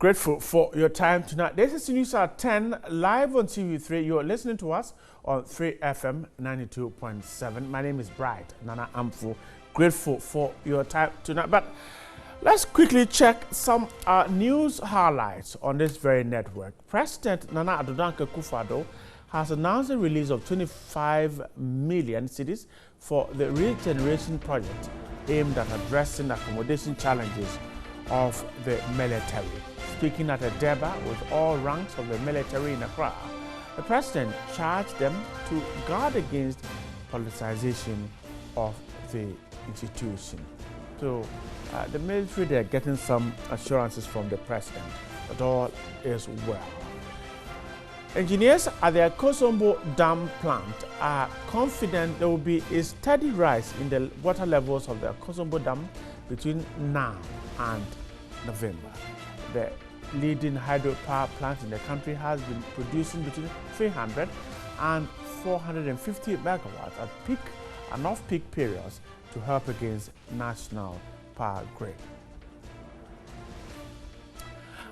Grateful for your time tonight. This is News at 10, live on TV3. You are listening to us on 3FM 92.7. My name is Bright Nana Amfu. Grateful for your time tonight. But let's quickly check some news highlights on this very network. President Nana Addo Dankwa Akufo-Addo has announced the release of 25 million cedis for the regeneration project aimed at addressing accommodation challenges of the military. Speaking at a debate with all ranks of the military in Accra, the president charged them to guard against politicization of the institution. So the military, they're getting some assurances from the president that all is well. Engineers at the Akosombo Dam plant are confident there will be a steady rise in the water levels of the Akosombo Dam between now and November. The leading hydropower plant in the country has been producing between 300 and 450 megawatts at peak and off-peak periods to help against national power grid.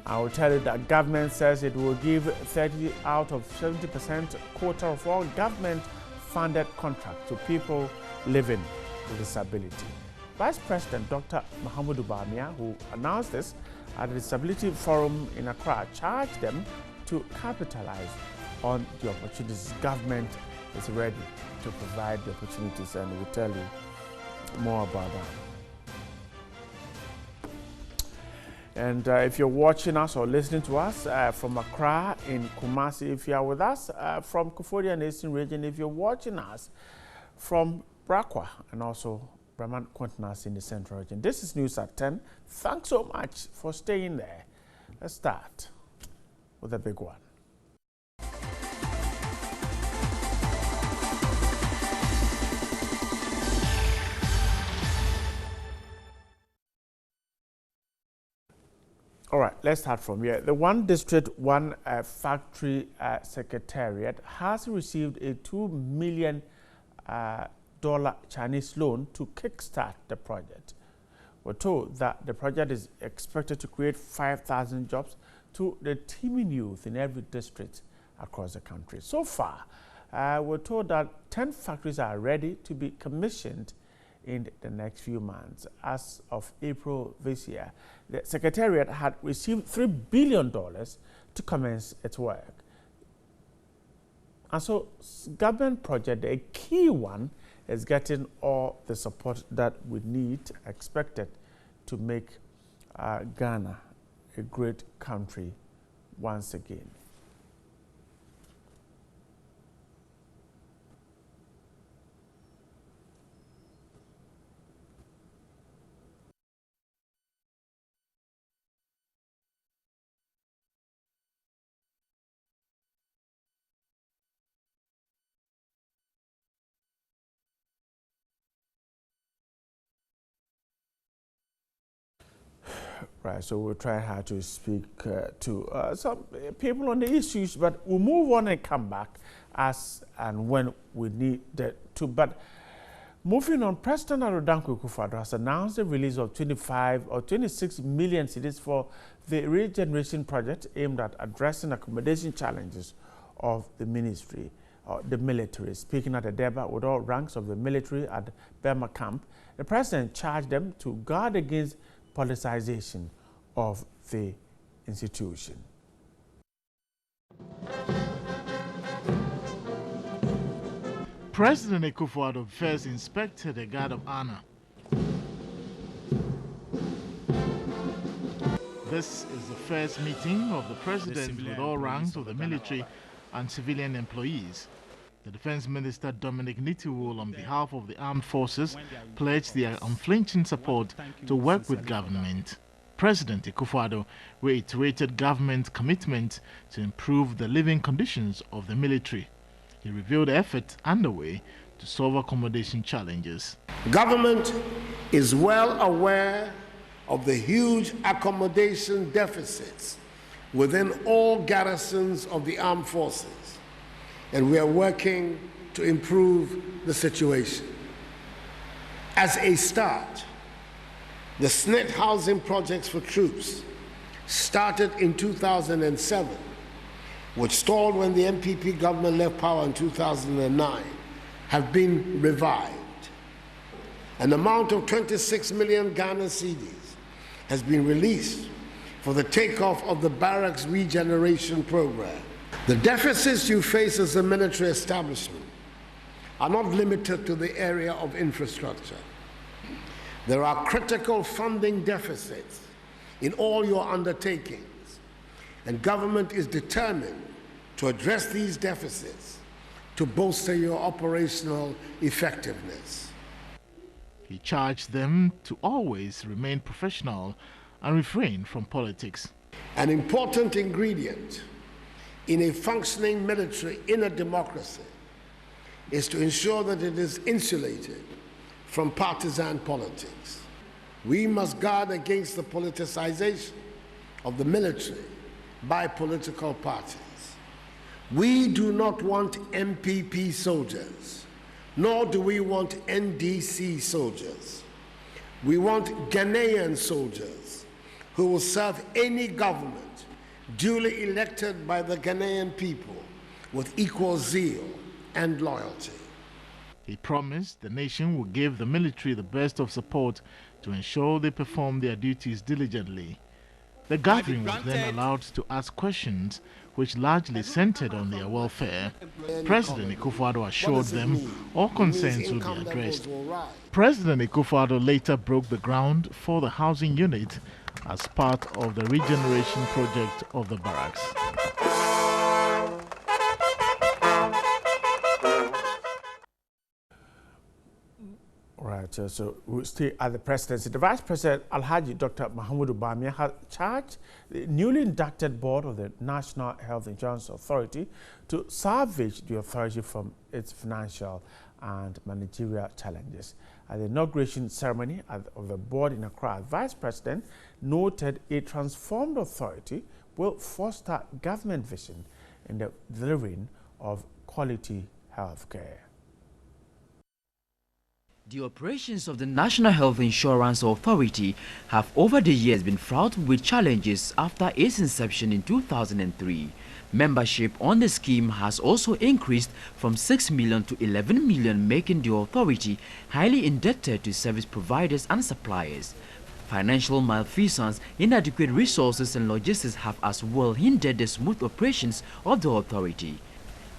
I will tell you that government says it will give 30 out of 70% quota of all government-funded contracts to people living with disability. Vice President Dr. Mahamudu Bawumia, who announced this at the Disability Forum in Accra, charged them to capitalize on the opportunities. Government is ready to provide the opportunities, and we'll tell you more about that. And if you're watching us or listening to us from Accra in Kumasi, if you are with us from Koforidua and Eastern Region, if you're watching us from Brakwa and also Brahman Continents in the Central Region. This is News at 10. Thanks so much for staying there. Let's start with a big one. All right, let's start from here. The One District, One Factory Secretariat has received a $2 million Chinese loan to kickstart the project. We're told that the project is expected to create 5,000 jobs to the teeming youth in every district across the country. So far, we're told that 10 factories are ready to be commissioned in the next few months. As of April this year, the Secretariat had received $3 billion to commence its work. And so, government project, a key one, is getting all the support that we need, expected to make Ghana a great country once again. Right, so we'll try hard to speak to some people on the issues, but we'll move on and come back as and when we need to. But moving on, President Addo Dankwa Akufo-Addo has announced the release of 25 or 26 million cedis for the regeneration project aimed at addressing accommodation challenges of the ministry or the military. Speaking at a debate with all ranks of the military at Burma camp, the president charged them to guard against politicization of the institution. President Akufo-Addo first inspected a guard of honor. This is the first meeting of the president with all ranks of the military and civilian employees. The Defense Minister Dominic Nitiwul, on behalf of the armed forces, pledged their unflinching support to work with government. President Akufo-Addo reiterated government's commitment to improve the living conditions of the military. He revealed efforts underway to solve accommodation challenges. Government is well aware of the huge accommodation deficits within all garrisons of the armed forces, and we are working to improve the situation. As a start, the SNIT housing projects for troops started in 2007, which stalled when the MPP government left power in 2009, have been revived. An amount of 26 million Ghana cedis has been released for the takeoff of the barracks regeneration program. The deficits you face as a military establishment are not limited to the area of infrastructure. There are critical funding deficits in all your undertakings, and government is determined to address these deficits to bolster your operational effectiveness. He charged them to always remain professional and refrain from politics. An important ingredient in a functioning military in a democracy is to ensure that it is insulated from partisan politics. We must guard against the politicization of the military by political parties. We do not want MPP soldiers, nor do we want NDC soldiers. We want Ghanaian soldiers who will serve any government duly elected by the Ghanaian people with equal zeal and loyalty. He promised the nation will give the military the best of support to ensure they perform their duties diligently. The gathering was then allowed to ask questions which largely centered on their welfare. President Akufo-Addo assured them all concerns will be addressed. President Akufo-Addo later broke the ground for the housing unit as part of the regeneration project of the barracks. Right, so we'll stay at the presidency. The Vice President, Alhaji Dr. Mahamudu Bawumia, has charged the newly inducted board of the National Health Insurance Authority to salvage the authority from its financial and managerial challenges. At the inauguration ceremony of the board in Accra, the Vice President noted a transformed authority will foster government vision in the delivering of quality health care. The operations of the National Health Insurance Authority have over the years been fraught with challenges after its inception in 2003. Membership on the scheme has also increased from 6 million to 11 million, making the authority highly indebted to service providers and suppliers. Financial malfeasance, inadequate resources and logistics have as well hindered the smooth operations of the authority.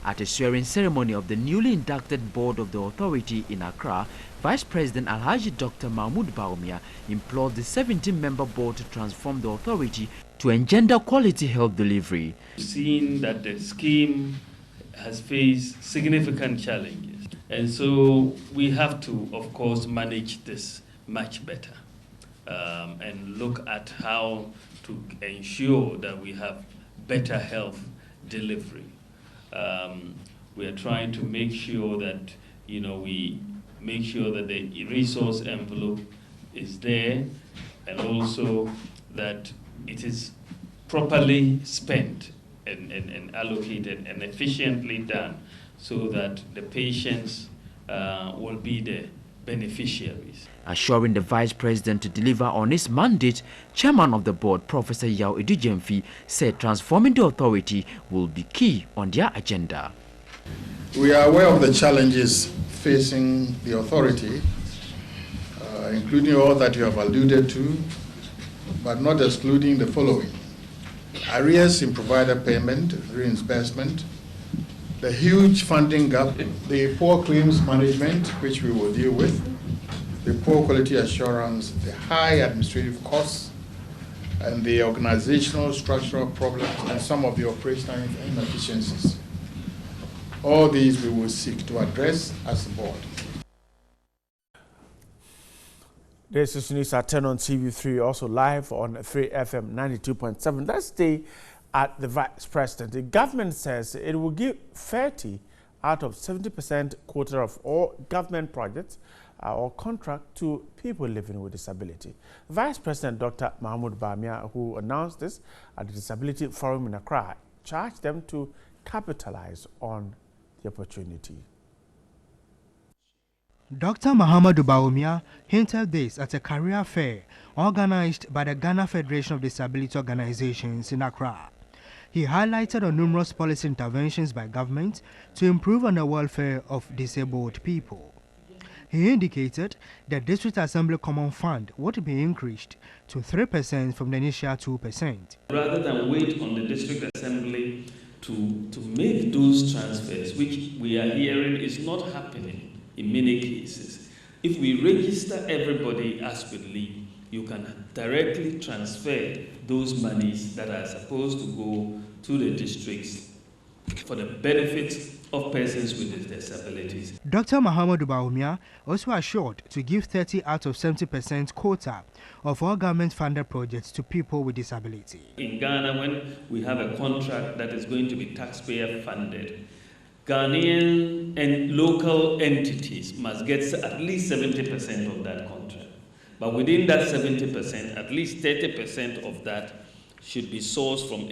At a swearing ceremony of the newly inducted board of the authority in Accra, Vice President Alhaji Dr. Mahamudu Bawumia implored the 17-member board to transform the authority to engender quality health delivery. Seeing that the scheme has faced significant challenges, and so we have to, of course, manage this much better and look at how to ensure that we have better health delivery. We are trying to make sure that, we make sure that the resource envelope is there, and also that it is properly spent and allocated and efficiently done, so that the patients will be the beneficiaries. Assuring the Vice President to deliver on his mandate, Chairman of the board, Professor Yao Edujemfi, said transforming the authority will be key on their agenda. We are aware of the challenges facing the authority, including all that you have alluded to, but not excluding the following: arrears in provider payment, reimbursement, the huge funding gap, the poor claims management, which we will deal with, the poor quality assurance, the high administrative costs, and the organizational structural problems, and some of the operational inefficiencies. All these we will seek to address as a board. This is news at 10 on TV3, also live on 3FM 92.7. Let's stay at the Vice President. The government says it will give 30 out of 70% quota of all government projects or contract to people living with disability. Vice President Dr. Mahamudu Bawumia, who announced this at the Disability Forum in Accra, charged them to capitalize on the opportunity. Dr. Mahamadou Bawumia hinted this at a career fair organized by the Ghana Federation of Disability Organizations in Accra. He highlighted on numerous policy interventions by government to improve on the welfare of disabled people. He indicated the District Assembly Common Fund would be increased to 3% from the initial 2%. Rather than wait on the District Assembly to make those transfers, which we are hearing is not happening in many cases, if we register everybody as with leave, you can directly transfer those monies that are supposed to go to the districts for the benefit of persons with disabilities. Dr. Mahamadou Bawumia also assured to give 30 out of 70% quota of all government-funded projects to people with disability. In Ghana, when we have a contract that is going to be taxpayer-funded, Ghanaian and local entities must get at least 70% of that contract. But within that 70%, at least 30% of that should be sourced from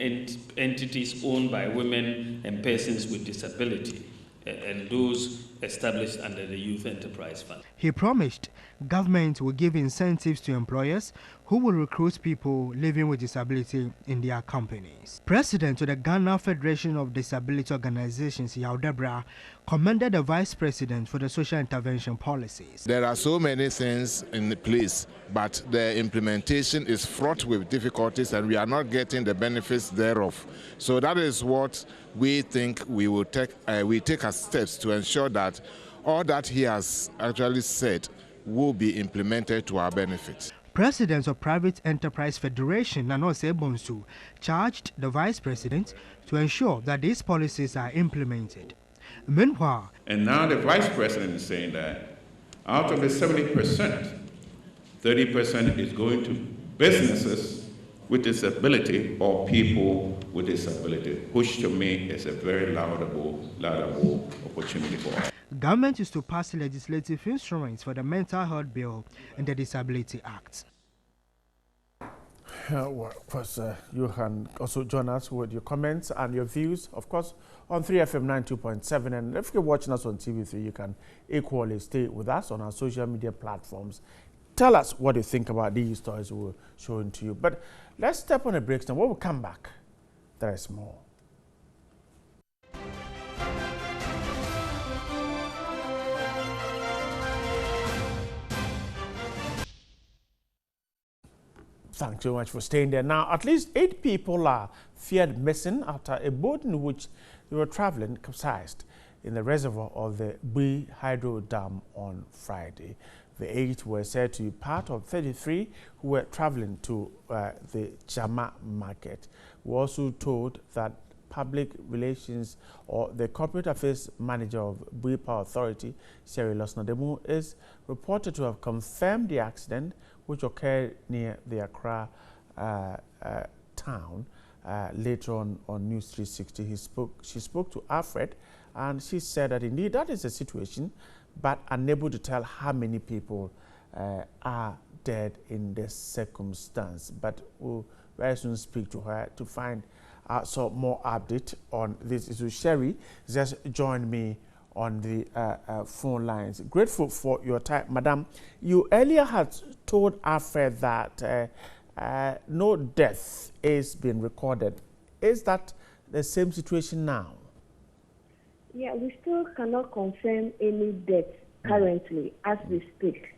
entities owned by women and persons with disability, and those established under the Youth Enterprise Fund. He promised government will give incentives to employers who will recruit people living with disability in their companies. President of the Ghana Federation of Disability Organizations, Yaudebra, commended the Vice President for the social intervention policies. There are so many things in place, but the implementation is fraught with difficulties and we are not getting the benefits thereof. So that is what we think we will take as steps to ensure that all that he has actually said will be implemented to our benefit. President of Private Enterprise Federation, Nanose Bonsu, charged the Vice President to ensure that these policies are implemented. Meanwhile, and now the Vice President is saying that out of the 70%, 30% is going to businesses with disability or people with disability, which to me is a very laudable opportunity for us. Government is to pass legislative instruments for the Mental Health Bill and the Disability Act. Well, of course, you can also join us with your comments and your views, of course, on 3FM 92.7. And if you're watching us on TV3, you can equally stay with us on our social media platforms. Tell us what you think about these stories we're showing to you. But let's step on a break now. When we come back, there is more. Thanks so much for staying there. Now, at least 8 people are feared missing after a boat in which they were traveling capsized in the reservoir of the Bui Hydro Dam on Friday. The 8 were said to be part of 33 who were traveling to the Jama market. We also told that public relations or the corporate affairs manager of Bui Power Authority, Sherry Losnademu, is reported to have confirmed the accident which occurred near the Accra town. Later on News 360, she spoke to Alfred, and she said that indeed that is the situation, but unable to tell how many people are dead in this circumstance. But we'll very soon speak to her to find some more update on this issue. Sherry just joined me on the phone lines. Grateful for your time, Madam. You earlier had told Alfred that no death is being recorded. Is that the same situation now? Yeah, we still cannot confirm any death currently as we speak,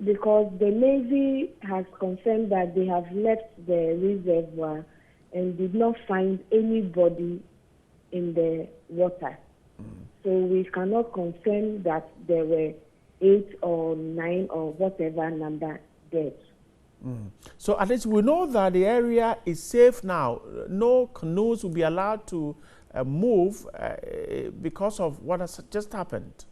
because the Navy has confirmed that they have left the reservoir and did not find anybody in the water. So we cannot confirm that there were 8 or 9 or whatever number dead. So at least we know that the area is safe now. No canoes will be allowed to move because of what has just happened.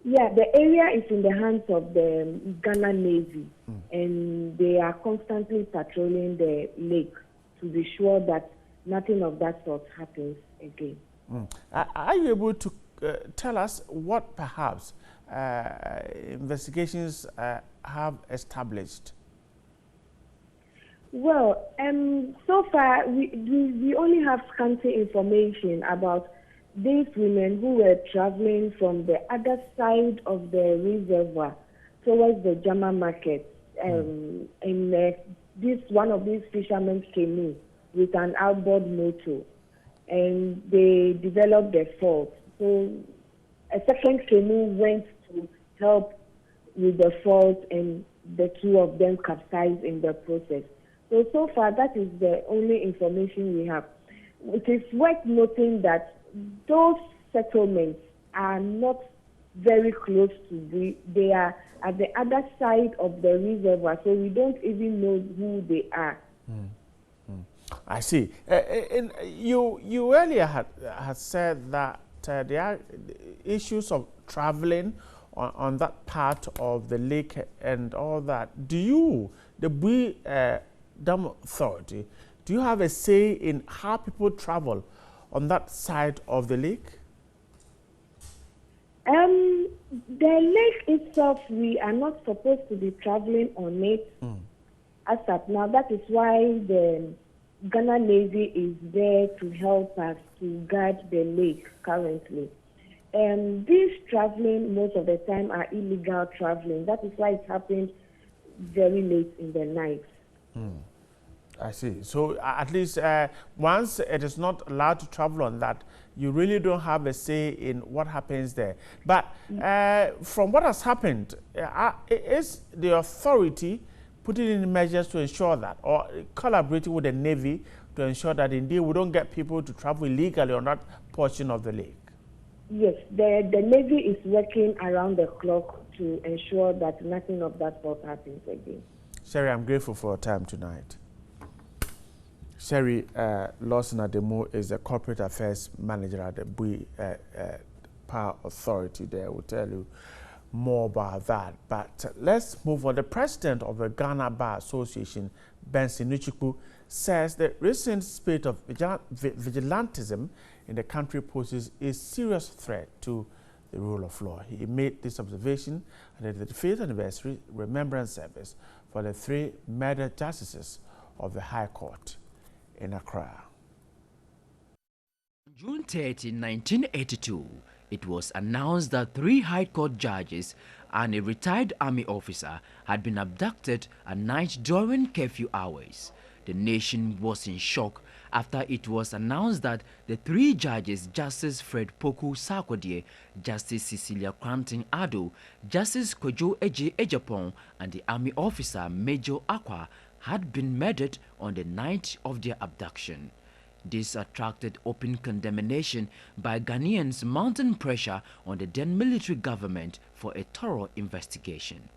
Yeah, the area is in the hands of the Ghana Navy, and they are constantly patrolling the lake to be sure that nothing of that sort happens again. Are you able to tell us what perhaps investigations have established? Well, so far we only have scanty information about these women who were traveling from the other side of the reservoir towards the Jama market, one of these fishermen canoe with an outboard motor, and they developed a fault. So a second canoe went to help with the fault, and the two of them capsized in the process. So far, that is the only information we have. It is worth noting that those settlements are not very close to they are at the other side of the reservoir, so we don't even know who they are. I see. You earlier had said that there are issues of traveling on that part of the lake and all that. Do you, the Bui Dam Authority, do you have a say in how people travel on that side of the lake? The lake itself, we are not supposed to be traveling on it as of now. That is why the Ghana Navy is there to help us to guard the lake currently. These traveling most of the time are illegal traveling. That is why it happened very late in the night. I see. So at least once it is not allowed to travel on that, you really don't have a say in what happens there. But from what has happened, is the authority putting in measures to ensure that, or collaborating with the Navy to ensure that indeed we don't get people to travel illegally on that portion of the lake? Yes, the Navy is working around the clock to ensure that nothing of that sort happens again. Sherry, I'm grateful for your time tonight. Sherry Lawson Ademu is the Corporate Affairs Manager at the Bui Power Authority. There will tell you more about that. But let's move on. The president of the Ghana Bar Association, Benson Nuchukwu, says the recent spate of vigilantism in the country poses a serious threat to the rule of law. He made this observation at the 5th anniversary remembrance service for the 3 murdered justices of the High Court in Accra. On June 30, 1982, it was announced that 3 High Court judges and a retired army officer had been abducted at night during curfew hours. The nation was in shock after it was announced that the 3 judges, Justice Fred Poku Sarkodie, Justice Cecilia Cranton Ado, Justice Kojo Eje Ejapong, and the army officer Major Akwa, had been murdered on the night of their abduction. This attracted open condemnation by Ghanaians, mounting pressure on the then military government for a thorough investigation.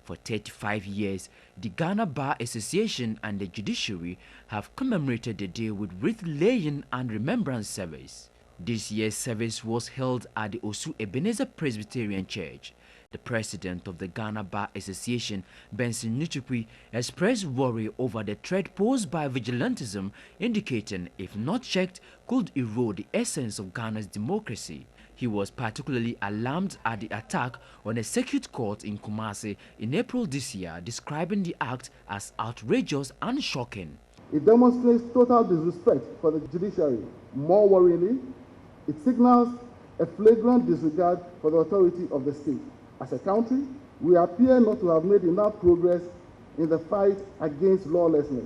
For 35 years, the Ghana Bar Association and the judiciary have commemorated the day with wreath-laying and remembrance service. This year's service was held at the Osu Ebenezer Presbyterian Church. The president of the Ghana Bar Association, Benson Nuchukwu, expressed worry over the threat posed by vigilantism, indicating, if not checked, could erode the essence of Ghana's democracy. He was particularly alarmed at the attack on a circuit court in Kumasi in April this year, describing the act as outrageous and shocking. It demonstrates total disrespect for the judiciary. More worryingly, it signals a flagrant disregard for the authority of the state. As a country, we appear not to have made enough progress in the fight against lawlessness.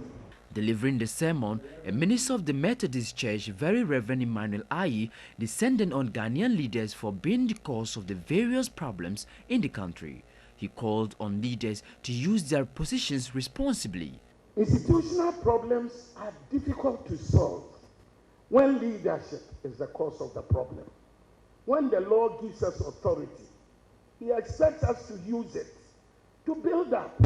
Delivering the sermon, a minister of the Methodist Church, Very Reverend Emmanuel Ayi, descended on Ghanaian leaders for being the cause of the various problems in the country. He called on leaders to use their positions responsibly. Institutional problems are difficult to solve when leadership is the cause of the problem. When the law gives us authority, he expects us to use it to build up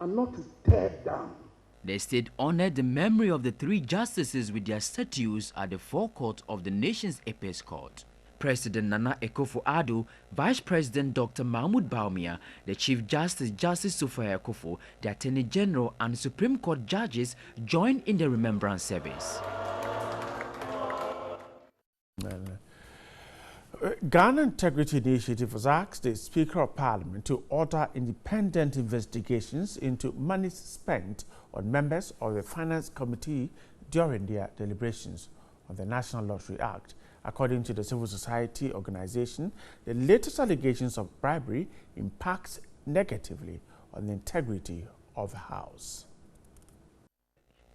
and not to tear down. The state honored the memory of the 3 justices with their statues at the forecourt of the nation's apex court. President Nana Akufo-Addo, Vice President Dr. Mahmoud Bawumia, the Chief Justice Justice Sophia Akufo, the Attorney General and Supreme Court judges joined in the remembrance service. Ghana Integrity Initiative has asked the Speaker of Parliament to order independent investigations into monies spent on members of the Finance Committee during their deliberations on the National Lottery Act. According to the civil society organization, the latest allegations of bribery impacts negatively on the integrity of the House.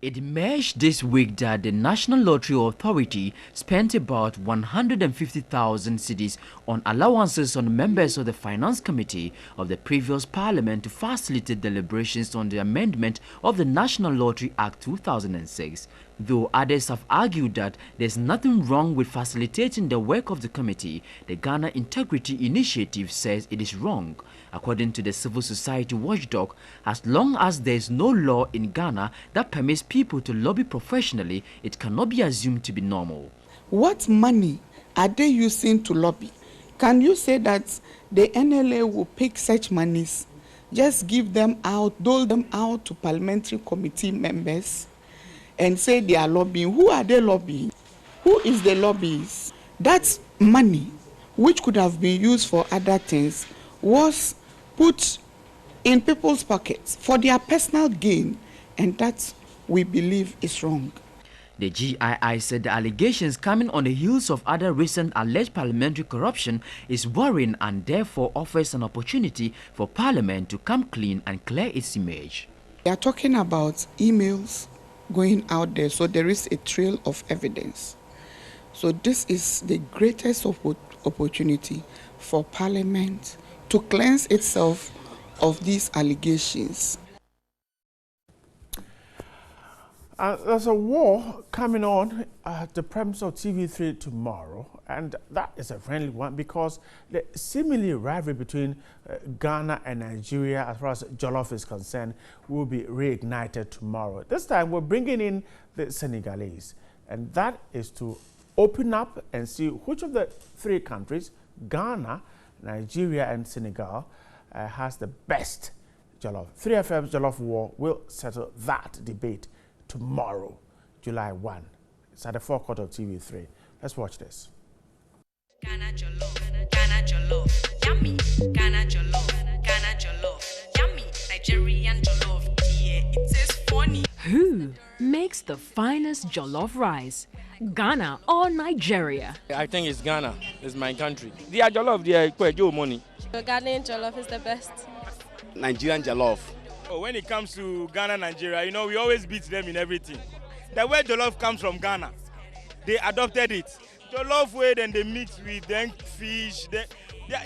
It emerged this week that the National Lottery Authority spent about 150,000 cedis on allowances on members of the Finance Committee of the previous Parliament to facilitate deliberations on the amendment of the National Lottery Act 2006. Though others have argued that there's nothing wrong with facilitating the work of the committee, the Ghana Integrity Initiative says it is wrong. According to the civil society watchdog, as long as there is no law in Ghana that permits people to lobby professionally, it cannot be assumed to be normal. What money are they using to lobby? Can you say that the NLA will pick such monies, just give them out, dole them out to parliamentary committee members and say they are lobbying? Who are they lobbying? Who is the lobbyist? That money, which could have been used for other things, was put in people's pockets for their personal gain, and that we believe is wrong. The GII said the allegations coming on the heels of other recent alleged parliamentary corruption is worrying and therefore offers an opportunity for Parliament to come clean and clear its image. They are talking about emails going out there, so there is a trail of evidence. So this is the greatest opportunity for Parliament to cleanse itself of these allegations. There's a war coming on at the premise of TV3 tomorrow, and that is a friendly one because the seemingly rivalry between Ghana and Nigeria as far as Jollof is concerned will be reignited tomorrow. This time we're bringing in the Senegalese, and that is to open up and see which of the three countries, Ghana, Nigeria and Senegal, has the best jollof. 3FM's Jollof War will settle that debate tomorrow, July 1. It's at the forecourt of TV3. Let's watch this. Ghana Jollof, Ghana Jollof, yummy. Ghana Jollof, Ghana Jollof, yummy. Nigerian Jollof, yeah, it is funny. Who makes the finest jollof rice? Ghana or Nigeria? I think it's Ghana. It's my country. They are jollof, they are quite good money. The Ghanaian jollof is the best. Nigerian jollof. When it comes to Ghana, Nigeria, you know, we always beat them in everything. The way jollof comes from Ghana, they adopted it. Jollof way, then they mix with then fish.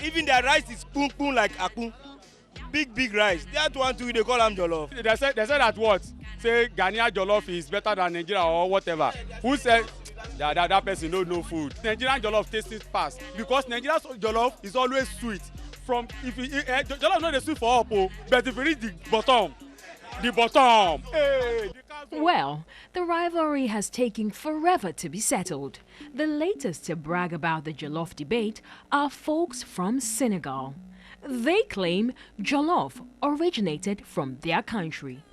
Even their rice is pun like akun. Big rice. That one too, they call them jollof. They said that what? Say Ghanaian jollof is better than Nigeria or whatever. Who said that person don't know food? Nigerian jollof tastes it fast because Nigerian jollof is always sweet. From if you jollof not the sweet for up, but if you reach the bottom. Hey. Well, the rivalry has taken forever to be settled. The latest to brag about the jollof debate are folks from Senegal. They claim jollof originated from their country.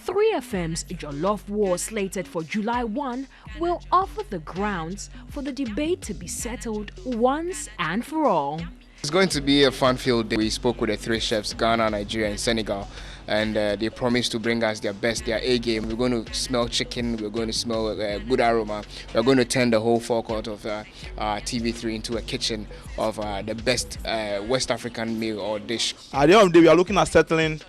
3FM's Jollof War, slated for July 1, will offer the grounds for the debate to be settled once and for all. It's going to be a fun-filled day. We spoke with the three chefs, Ghana, Nigeria and Senegal, and they promised to bring us their best, their A-game. We're going to smell chicken, we're going to smell good aroma. We're going to turn the whole forecourt of TV3 into a kitchen of the best West African meal or dish. At the end of the day, we are looking at settling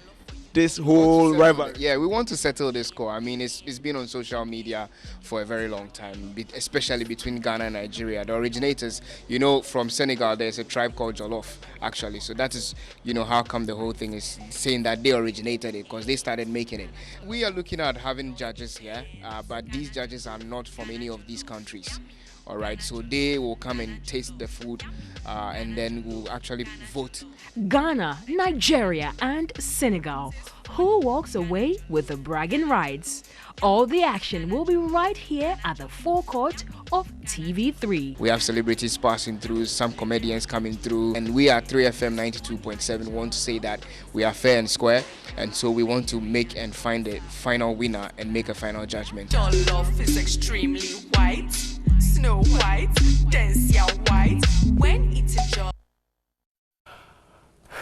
this whole rivalry. Yeah, we want to settle this score. I mean, it's been on social media for a very long time, especially between Ghana and Nigeria. The originators, you know, from Senegal, there's a tribe called Jollof, actually. So that is, you know, how come the whole thing is saying that they originated it, because they started making it. We are looking at having judges here, but these judges are not from any of these countries. All right, so they will come and taste the food and then we'll actually vote. Ghana, Nigeria and Senegal. Who walks away with the bragging rights? All the action will be right here at the forecourt of TV3. We have celebrities passing through, some comedians coming through, and we at 3FM 92.7 want to say that we are fair and square, and so we want to make and find a final winner and make a final judgment. Your love is extremely white. Snow White, Dancia White, when it's a job.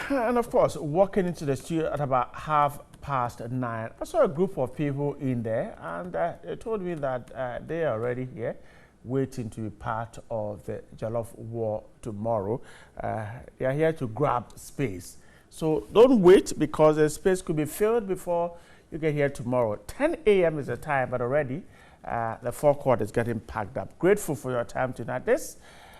And of course, walking into the studio at about 9:30, I saw a group of people in there, and they told me that they are already here. waiting to be part of the Jollof war tomorrow. They are here to grab space. So don't wait, because the space could be filled before you get here tomorrow. 10 a.m. is the time, but already the forecourt is getting packed up. Grateful for your time tonight. This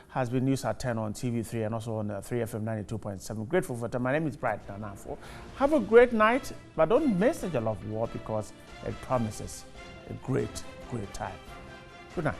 has been News at 10 on TV3 and also on 3FM 92.7. Grateful for your time. My name is Bright Nanafo. Have a great night, but don't miss the Jollof war, because it promises a great, great time. Good night.